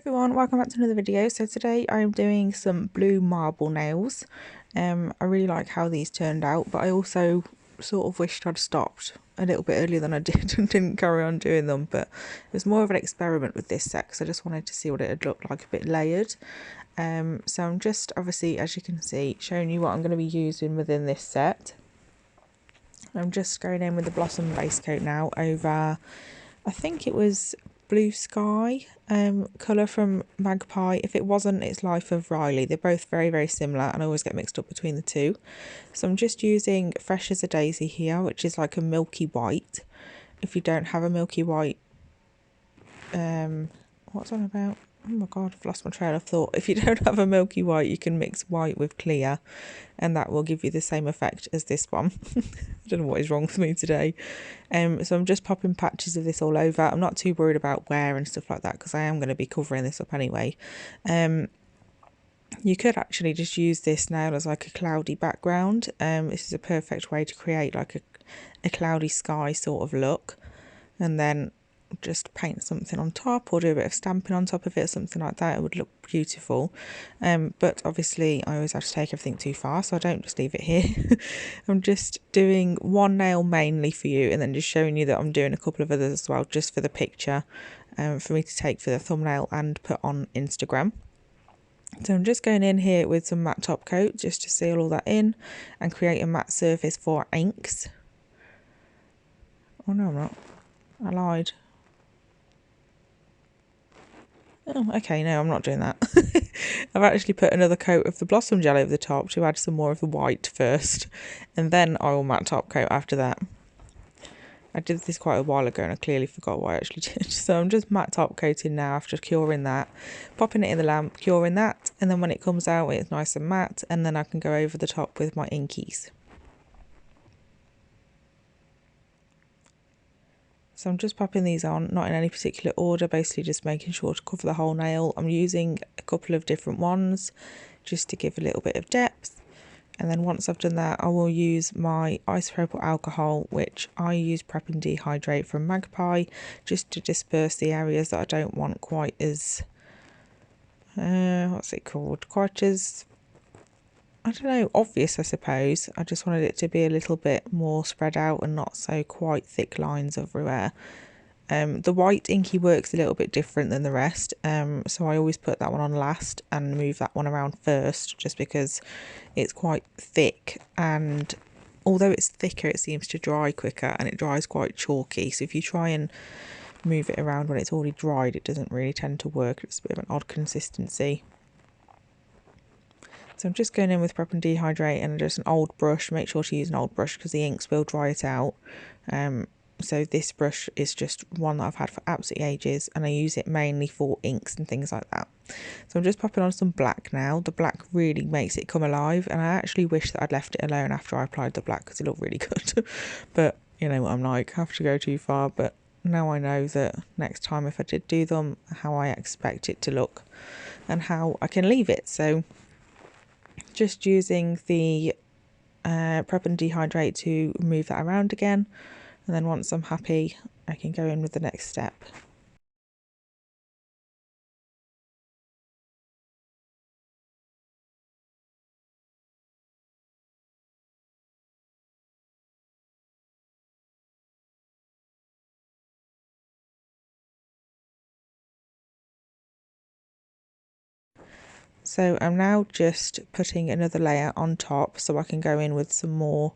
Everyone, welcome back to another video. So today I'm doing some blue marble nails. I really like how these turned out, but I also sort of wished I'd stopped a little bit earlier than I did and didn't carry on doing them, but it was more of an experiment with this set because I just wanted to see what it would look like a bit layered. So I'm just, obviously, as you can see, showing you what I'm going to be using within this set. I'm just going in with the Blossom base coat now over, I think it was Blue Sky colour from Magpie. If it wasn't, it's Life of Riley. They're both very, very similar and I always get mixed up between the two. So I'm just using Fresh as a Daisy here, which is like a milky white. If you don't have a milky white, what's that about? Oh my god, I've lost my trail of thought. If you don't have a milky white, you can mix white with clear and that will give you the same effect as this one. I don't know what is wrong with me today. So I'm just popping patches of this all over. I'm not too worried about wear and stuff like that because I am going to be covering this up anyway. You could actually just use this nail as like a cloudy background. This is a perfect way to create like a cloudy sky sort of look, and then just paint something on top or do a bit of stamping on top of it or something like that. It would look beautiful, but obviously I always have to take everything too far, so I don't just leave it here. I'm just doing one nail mainly for you and then just showing you that I'm doing a couple of others as well, just for the picture, for me to take for the thumbnail and put on Instagram. So I'm just going in here with some matte top coat just to seal all that in and create a matte surface for inks. Oh no, I'm not, I lied. Oh, okay, no, I'm not doing that. I've actually put another coat of the Blossom Gel over the top to add some more of the white first, and then I will matte top coat after that. I did this quite a while ago and I clearly forgot what I actually did. So I'm just matte top coating now after curing that, popping it in the lamp, curing that, and then when it comes out it's nice and matte, and then I can go over the top with my inkies. So I'm just popping these on, not in any particular order, basically just making sure to cover the whole nail. I'm using a couple of different ones just to give a little bit of depth. And then once I've done that, I will use my isopropyl alcohol, which I use Prep and Dehydrate from Magpie, just to disperse the areas that I don't want quite as, what's it called? Quite as, I don't know, obvious, I suppose. I just wanted it to be a little bit more spread out and not so quite thick lines everywhere. The white inky works a little bit different than the rest, so I always put that one on last and move that one around first, just because it's quite thick, and although it's thicker it seems to dry quicker and it dries quite chalky, so if you try and move it around when it's already dried it doesn't really tend to work. It's a bit of an odd consistency. So I'm just going in with Prep and Dehydrate and just an old brush. Make sure to use an old brush because the inks will dry it out. So this brush is just one that I've had for absolutely ages and I use it mainly for inks and things like that. So I'm just popping on some black now. The black really makes it come alive, and I actually wish that I'd left it alone after I applied the black because it looked really good. But you know what I'm like, I have to go too far. But now I know that next time if I did do them, how I expect it to look and how I can leave it. So just using the Prep and Dehydrate to move that around again, and then once I'm happy I can go in with the next step. So I'm now just putting another layer on top so I can go in with some more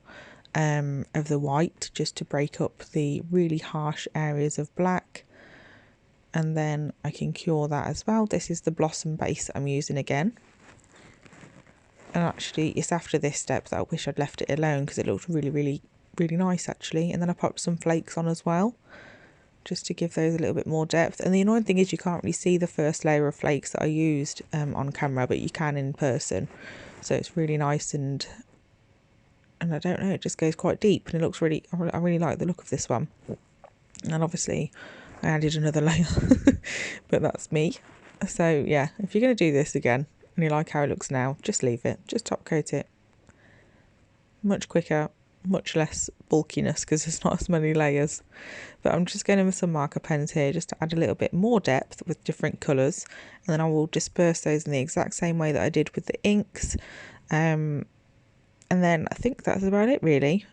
of the white just to break up the really harsh areas of black, and then I can cure that as well. This is the Blossom base that I'm using again, and actually it's after this step that I wish I'd left it alone because it looked really nice actually. And then I popped some flakes on as well just to give those a little bit more depth. And the annoying thing is you can't really see the first layer of flakes that I used on camera, but you can in person, so it's really nice, and I don't know, it just goes quite deep and it looks really, I really like the look of this one. And obviously I added another layer but that's me. So yeah, if you're going to do this again and you like how it looks now, just leave it, just top coat it, much quicker much less bulkiness because there's not as many layers. But I'm just going in with some marker pens here just to add a little bit more depth with different colours, and then I will disperse those in the exact same way that I did with the inks. And then I think that's about it really.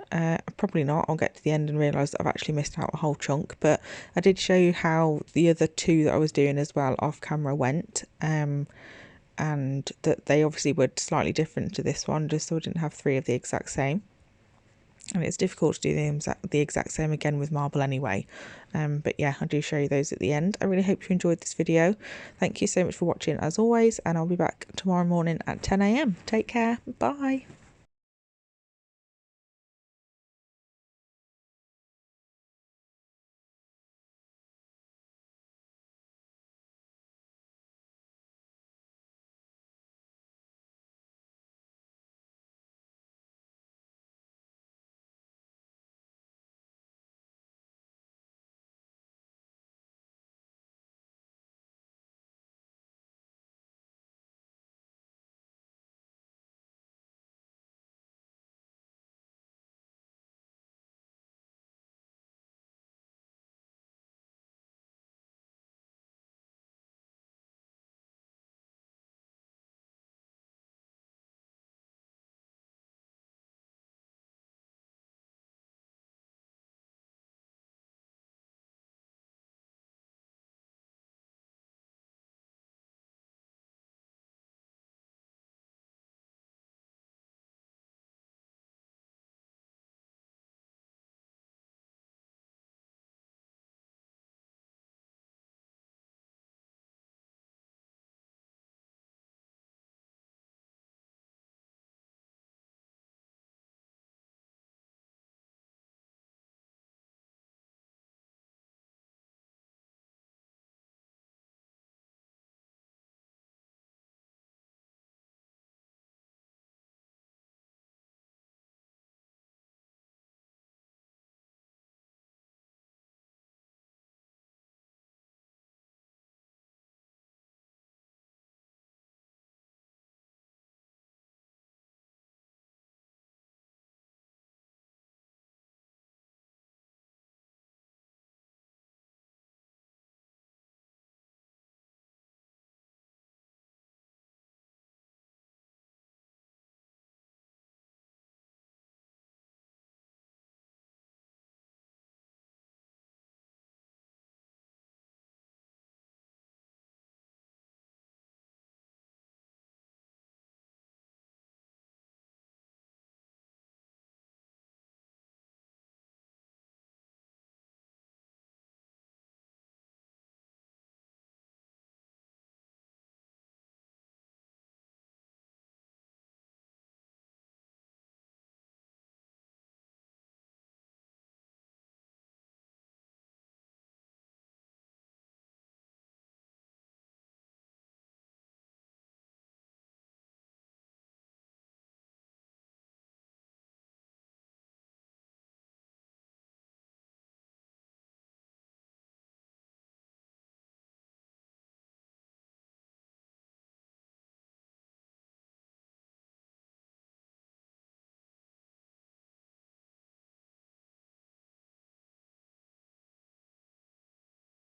Probably not, I'll get to the end and realise that I've actually missed out a whole chunk, but I did show you how the other two that I was doing as well off camera went, and that they obviously were slightly different to this one, just so I didn't have three of the exact same. And it's difficult to do the exact same again with marble anyway. But yeah, I do show you those at the end. I really hope you enjoyed this video. Thank you so much for watching as always, and I'll be back tomorrow morning at 10 AM. Take care. Bye.